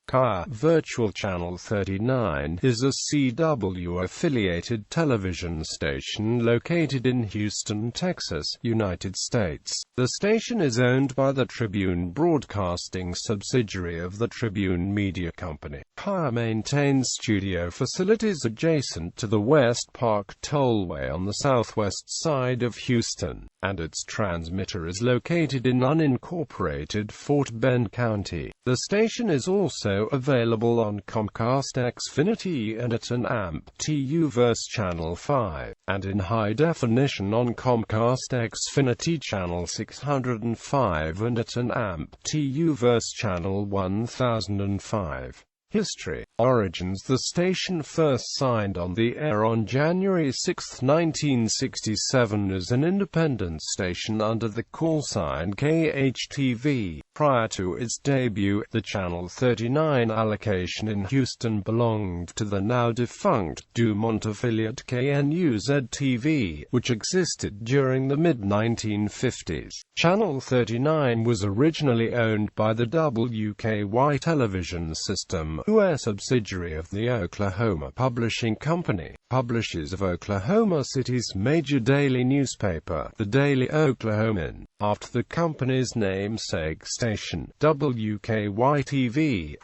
Kiah Virtual Channel 39 is a CW-affiliated television station located in Houston, Texas, United States. The station is owned by the Tribune Broadcasting subsidiary of the Tribune Media Company. Kiah maintains studio facilities adjacent to the West Park Tollway on the southwest side of Houston, and its transmitter is located in unincorporated Fort Bend County. The station is also available on Comcast Xfinity and at an AMP-TU verse Channel 5, and in high definition on Comcast Xfinity Channel 605 and at an AMP-TU verse Channel 1005. History. Origins. The station first signed on the air on January 6, 1967 as an independent station under the call sign KHTV. Prior to its debut, the Channel 39 allocation in Houston belonged to the now-defunct Dumont affiliate KNUZ-TV, which existed during the mid-1950s. Channel 39 was originally owned by the WKY television system, a subsidiary of the Oklahoma Publishing Company, publishers of Oklahoma City's major daily newspaper, the Daily Oklahoman. After the company's namesake station, WKY-TV,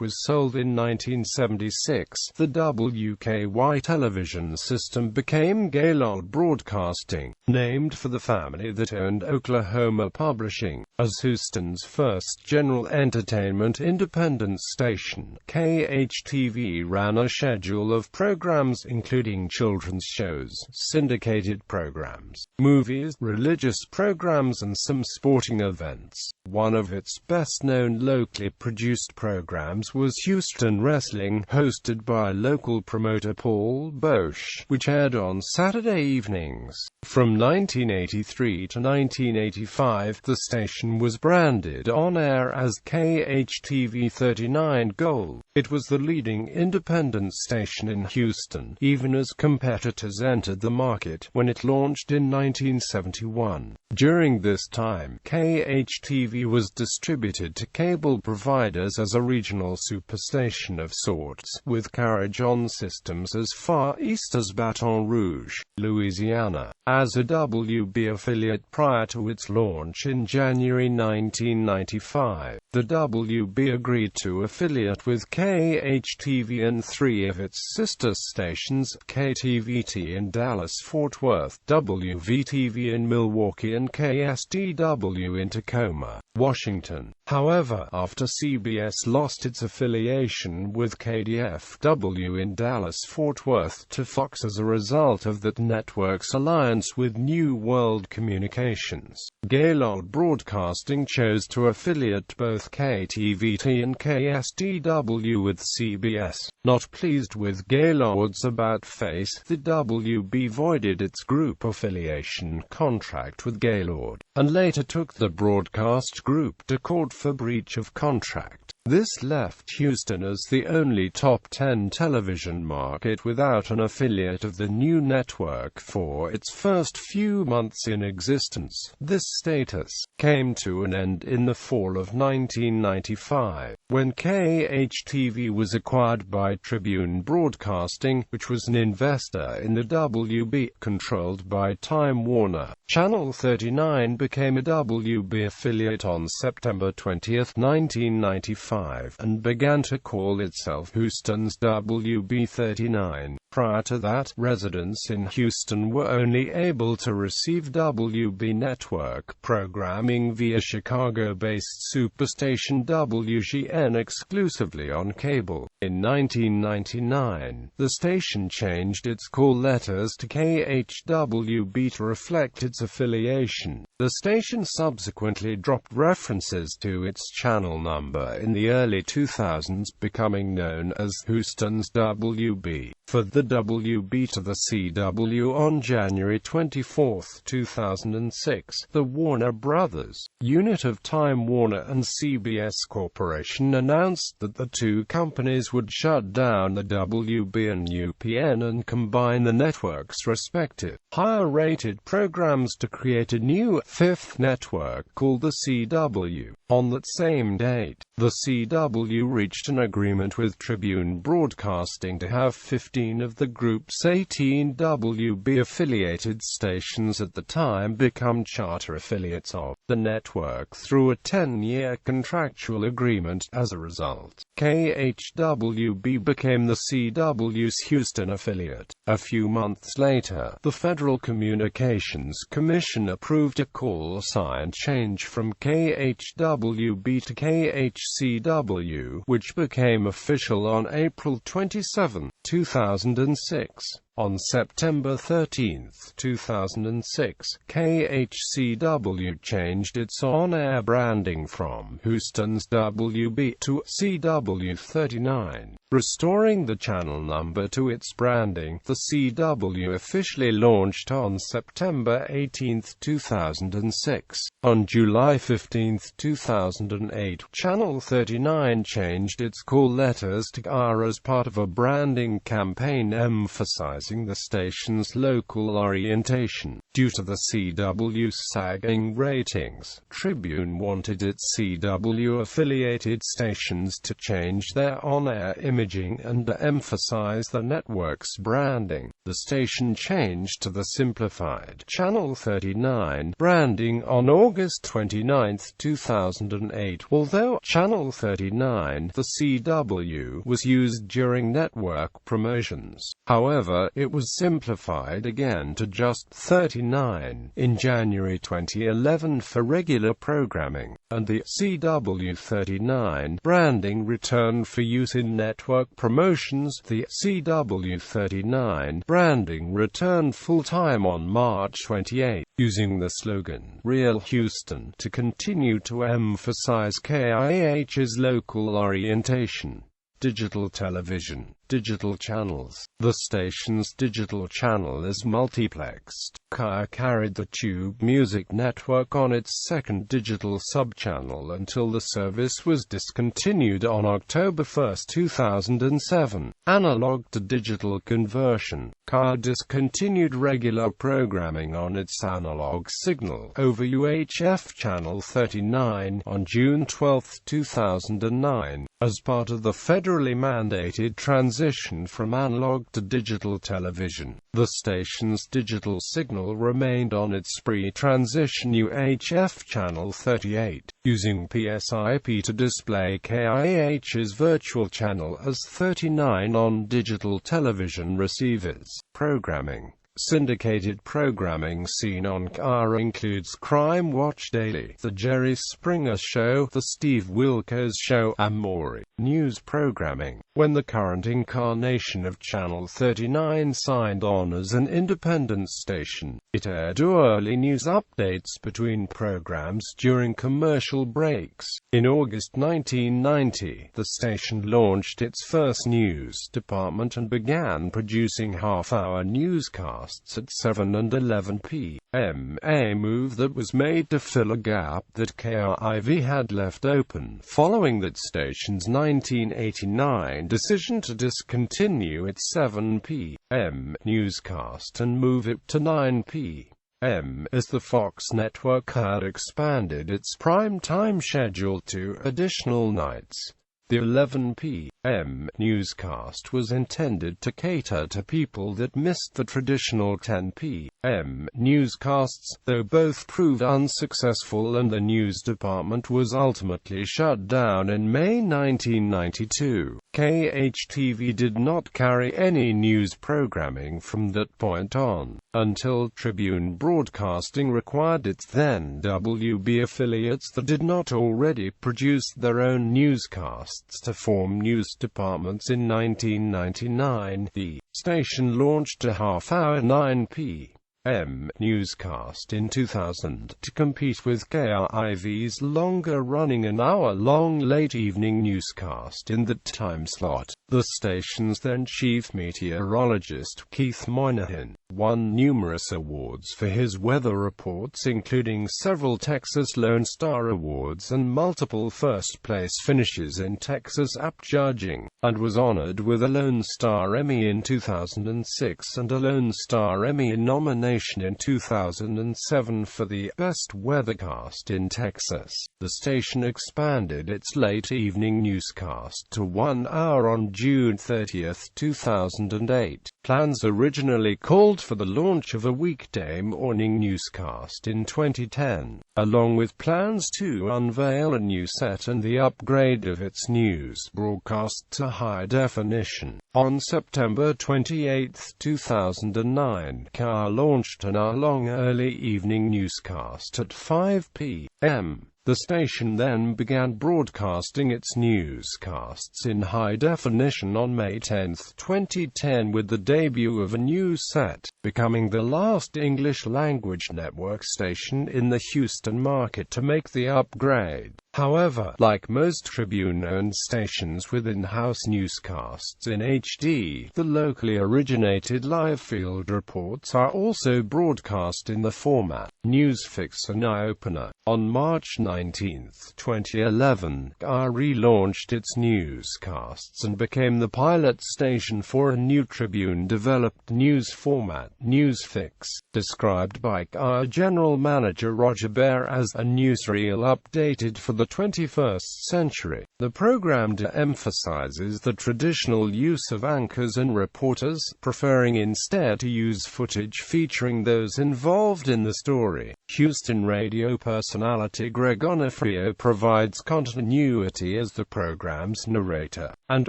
was sold in 1976, the WKY television system became Gaylord Broadcasting, named for the family that owned Oklahoma Publishing. As Houston's first general entertainment independent station, KHTV ran a schedule of programs including children's shows, syndicated programs, movies, religious programs and some sporting events. One of its best-known locally produced programs was Houston Wrestling, hosted by local promoter Paul Boesch, which aired on Saturday evenings. From 1983 to 1985, the station was branded on-air as KHTV 39 Gold. It was the leading independent station in Houston, even as competitors entered the market, when it launched in 1971. During this time, KHTV was distributed to cable providers as a regional superstation of sorts, with carriage-on systems as far east as Baton Rouge, Louisiana. As a WB affiliate prior to its launch in January 1995, the WB agreed to affiliate with KHTV and three of its sister stations, KTVT in Dallas-Fort Worth, WVTV in Milwaukee and KSDW in Tacoma, Washington. However, after CBS lost its affiliation with KDFW in Dallas-Fort Worth to Fox as a result of that network's alliance with New World Communications, Gaylord Broadcasting chose to affiliate both KTVT and KSDW with CBS. Not pleased with Gaylord's about-face, the WB voided its group affiliation contract with Gaylord, and later took the broadcast group to court for breach of contract. This left Houston as the only top 10 television market without an affiliate of the new network for its first few months in existence. This status came to an end in the fall of 1995, when KHTV was acquired by Tribune Broadcasting, which was an investor in the WB, controlled by Time Warner. Channel 39 became a WB affiliate on September 20, 1995. And began to call itself Houston's WB39. Prior to that, residents in Houston were only able to receive WB network programming via Chicago-based superstation WGN exclusively on cable. In 1999, the station changed its call letters to KHWB to reflect its affiliation. The station subsequently dropped references to its channel number in the early 2000s, becoming known as Houston's WB. For the the WB to the CW on January 24, 2006. The Warner Brothers unit of Time Warner and CBS Corporation announced that the two companies would shut down the WB and UPN and combine the networks' respective higher-rated programs to create a new fifth network called the CW. On that same date, the CW reached an agreement with Tribune Broadcasting to have 15 of the group's 18 WB-affiliated stations at the time become charter affiliates of the network through a 10-year contractual agreement. As a result, KHWB became the CW's Houston affiliate. A few months later, the Federal Communications Commission approved a call sign change from KHWB to KHCW, which became official on April 27, 2006. On September 13, 2006, KHCW changed its on-air branding from Houston's WB to CW39, restoring the channel number to its branding. The CW officially launched on September 18, 2006. On July 15, 2008, Channel 39 changed its call letters to Kiah as part of a branding campaign emphasizing the station's local orientation. Due to the CW's sagging ratings, Tribune wanted its CW-affiliated stations to change their on-air imaging and to emphasize the network's branding. The station changed to the simplified Channel 39 branding on August 29, 2008. Although Channel 39, the CW, was used during network promotions, however, it was simplified again to just 39 in January 2011 for regular programming, and the CW39 branding returned for use in network promotions. The CW39 branding returned full-time on March 28, using the slogan "Real Houston" to continue to emphasize KIAH's local orientation. Digital television. Digital channels. The station's digital channel is multiplexed. Kiah carried the Tube Music network on its second digital subchannel until the service was discontinued on October 1, 2007. Analog to digital conversion. Kiah discontinued regular programming on its analog signal over UHF channel 39 on June 12, 2009. As part of the federally mandated transition from analog to digital television, the station's digital signal remained on its pre-transition UHF channel 38, using PSIP to display KIAH's virtual channel as 39 on digital television receivers. Programming. Syndicated programming seen on Kiah includes Crime Watch Daily, The Jerry Springer Show, The Steve Wilkos Show, and more. News programming. When the current incarnation of Channel 39 signed on as an independent station, it aired early news updates between programs during commercial breaks. In August 1990, the station launched its first news department and began producing half-hour newscasts at 7 and 11 p.m., a move that was made to fill a gap that KIV had left open following that station's 1989 decision to discontinue its 7 p.m. newscast and move it to 9 p.m. as the Fox network had expanded its prime-time schedule to additional nights. The 11 p.m. newscast was intended to cater to people that missed the traditional 10 p.m. newscasts, though both proved unsuccessful and the news department was ultimately shut down in May 1992. KHTV did not carry any news programming from that point on, until Tribune Broadcasting required its then WB affiliates that did not already produce their own newscasts to form news departments. In 1999, the station launched a half-hour 9 p. p.m. newscast in 2000 to compete with KIV's longer-running an hour-long late-evening newscast in that time slot. The station's then chief meteorologist, Keith Moynihan, won numerous awards for his weather reports, including several Texas Lone Star Awards and multiple first-place finishes in Texas app judging, and was honored with a Lone Star Emmy in 2006 and a Lone Star Emmy nomination in 2007 for the Best Weathercast in Texas. The station expanded its late-evening newscast to 1 hour on June 30, 2008. Plans originally called for the launch of a weekday morning newscast in 2010, along with plans to unveil a new set and the upgrade of its news broadcast to high definition. On September 28, 2009, Kiah launched an hour-long early evening newscast at 5 p.m. The station then began broadcasting its newscasts in high definition on May 10, 2010 with the debut of a new set, becoming the last English-language network station in the Houston market to make the upgrade. However, like most Tribune-owned stations with in-house newscasts in HD, the locally originated live field reports are also broadcast in the format Newsfix and Eye-Opener. On March 19, 2011, Kiah relaunched its newscasts and became the pilot station for a new Tribune-developed news format, Newsfix, described by Kiah General Manager Roger Bear as a newsreel updated for the 21st century. The program de-emphasizes the traditional use of anchors and reporters, preferring instead to use footage featuring those involved in the story. Houston radio personality Greg Onofrio provides continuity as the program's narrator, and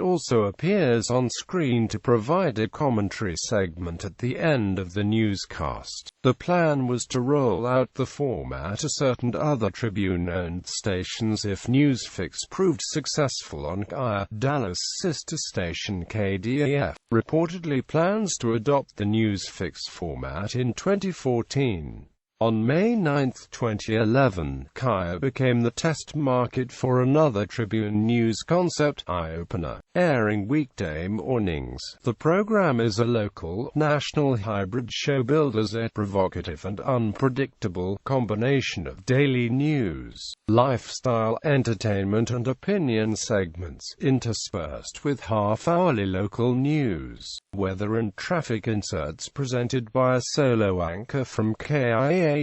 also appears on screen to provide a commentary segment at the end of the newscast. The plan was to roll out the format to certain other Tribune-owned stations if Newsfix proved successful on Kiah. Dallas sister station KDAF reportedly plans to adopt the Newsfix format in 2014. On May 9, 2011, Kiah became the test market for another Tribune news concept, Eye-Opener, airing weekday mornings. The program is a local, national hybrid show billed as a provocative and unpredictable combination of daily news, lifestyle, entertainment and opinion segments, interspersed with half-hourly local news, weather and traffic inserts presented by a solo anchor from KIAH's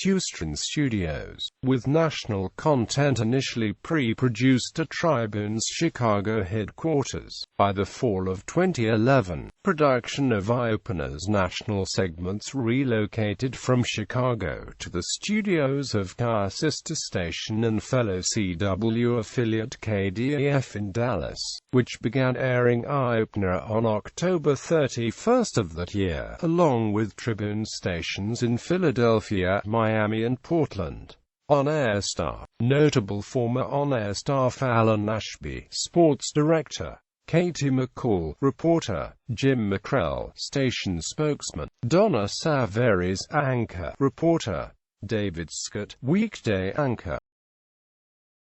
Houston studios, with national content initially pre-produced at Tribune's Chicago headquarters. By the fall of 2011, production of Eye-Opener's national segments relocated from Chicago to the studios of Kiah sister station and fellow CW affiliate KDAF in Dallas, which began airing Eye-Opener on October 31 of that year, along with Tribune stations in Philadelphia, Miami and Portland. On-air staff: notable former on-air staff Alan Ashby, sports director; Katie McCall, reporter; Jim McCrell, station spokesman; Donna Saveris, anchor, reporter; David Scott, weekday anchor.